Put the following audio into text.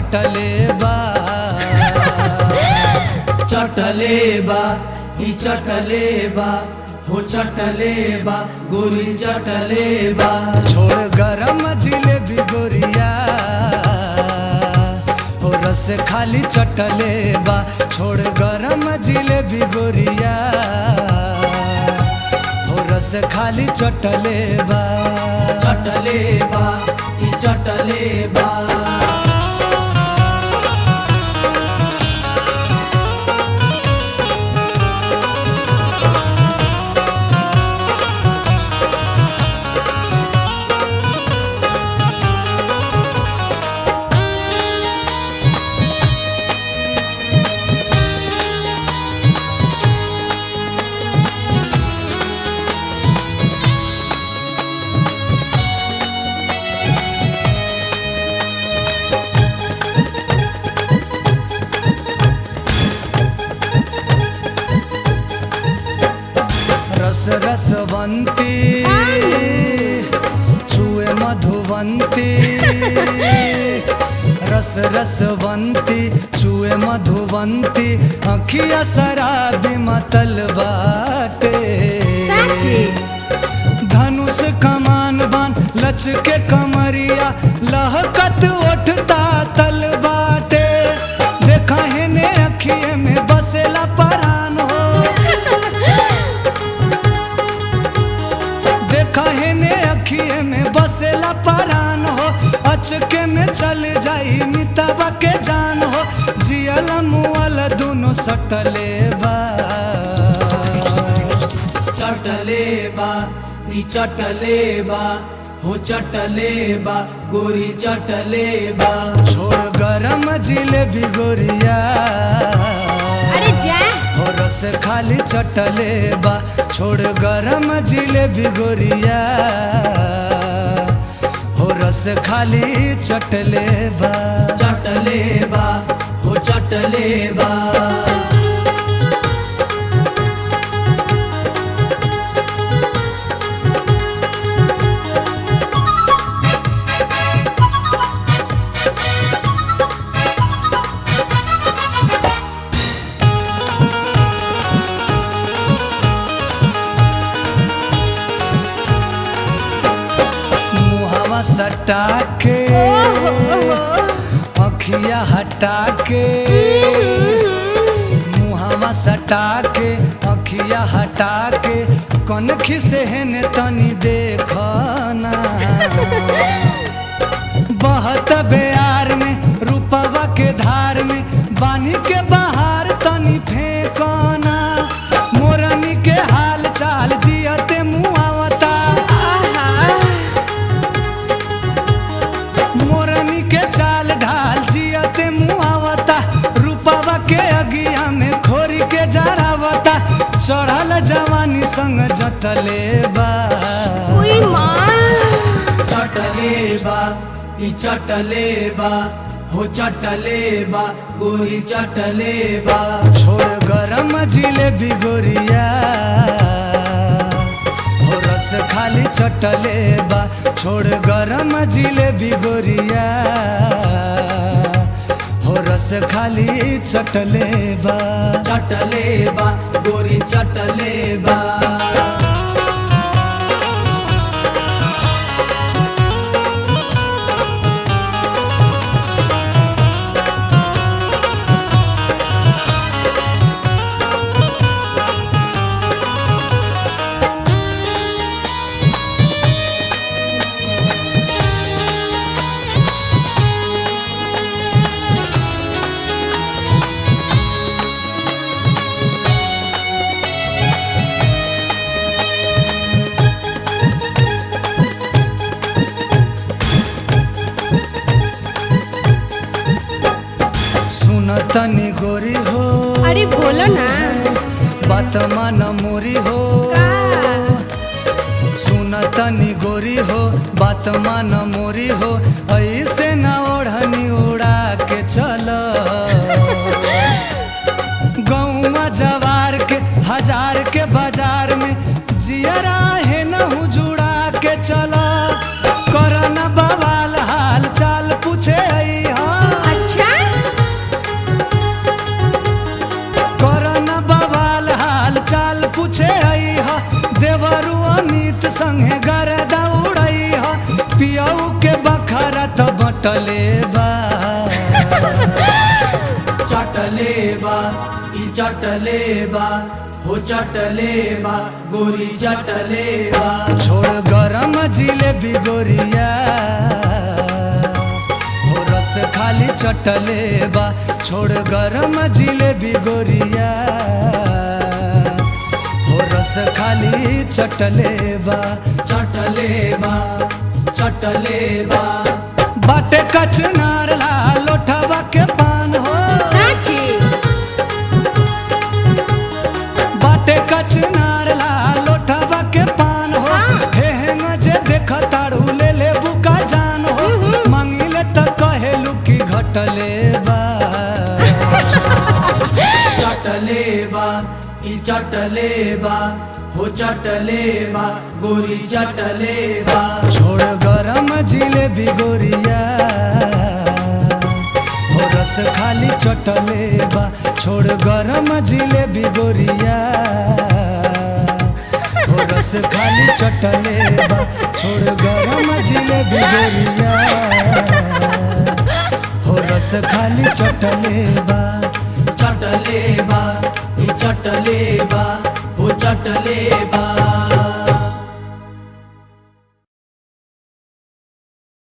घटले बा चटले बा ही चटले बा हो चटले बा गोरी चटले बा छोड़ गरम जिलेबी गोरिया हो रस खाली चटले बा छोड़ गरम जिलेबी गोरिया हो रस खाली चटले बा ई चटले बा रस रसवंती छुए मधुवंती रस रसवंती छुए मधुवंती अखिया शराबी मतल बाटे धनुष कमान बान लचके कमरिया लहकत उठता तल बाटे देखा है ने अखिए में बसेला परान हो कहे ने अखिए में बसेला परान हो अचके में चल जाई मितवा के जान हो जियल मुअल दोनों सटले बा ई चटले बा हो चटले बा गोरी चटले बा छोड़ गरम जिलेबी गोरिया अरे जा हो रस खाली चटले बा छोड़ गरम जिलेबी गोरिया हो रस खाली चटले बा हो चटले बा सटा के अखिया हटा के मुहावा सटा के अखिया हटा के कनखी से हेने तनी देखना बहत बेयार में रूपवा के धार में बानी के बाहर तनी फेंकना मोरनी के हाल चाल जियते मुआवता मोरनी के चाल ढाल जियते मुआवता रूपवा के अगिया में खोरी के जरावता चढ़ल जवानी संग जतले बा ई चटले बा हो चटले बा गोरी चटले बा छोड़ गरम जिलेबी गोरिया हो रस खाली चटले बा छोड़ गरम जिलेबी गोरिया हो रस खाली चटले बा गोरी चटले बा तनी गोरी हो अरे बोलो ना बात मान मोरी हो सुन तनी गोरी हो बात मान मोरी हो ऐसे ना ओढ़नी उड़ा के चल गौवा जवार के हजार के बाजार में जियरा है न जुड़ा के चल करना बवाल हाल चाल पूछे अच्छा चटले बा चटले बा ई चटले बा हो चटले बा गोरी चटले बा छोड़ गरम जिलेबी गोरिया हो रस खाली चटले बा छोड़ गरम जिलेबी गोरिया हो रस खाली चटले बा चटले बा चटले बा बाटे कचनार ला लोठवा के पान हो साची बाटे कचनार ला लोठवा के पान हो हे जे देख ताड़ू ले ले बुका जान हो मांगिले त कहेलू की घटले बा चटले बा ई चटले बा हो चटले बा गोरी चटले बा छोड़ गरम जिलेबी गोरिया हो रस खाली चटले बा छोड़ गरम जिलेबी गोरिया हो रस खाली चटले बा छोड़ गरम जिलेबी गोरिया हो रस खाली चटले बा चटले बा ई चटले बा हो चटले बा।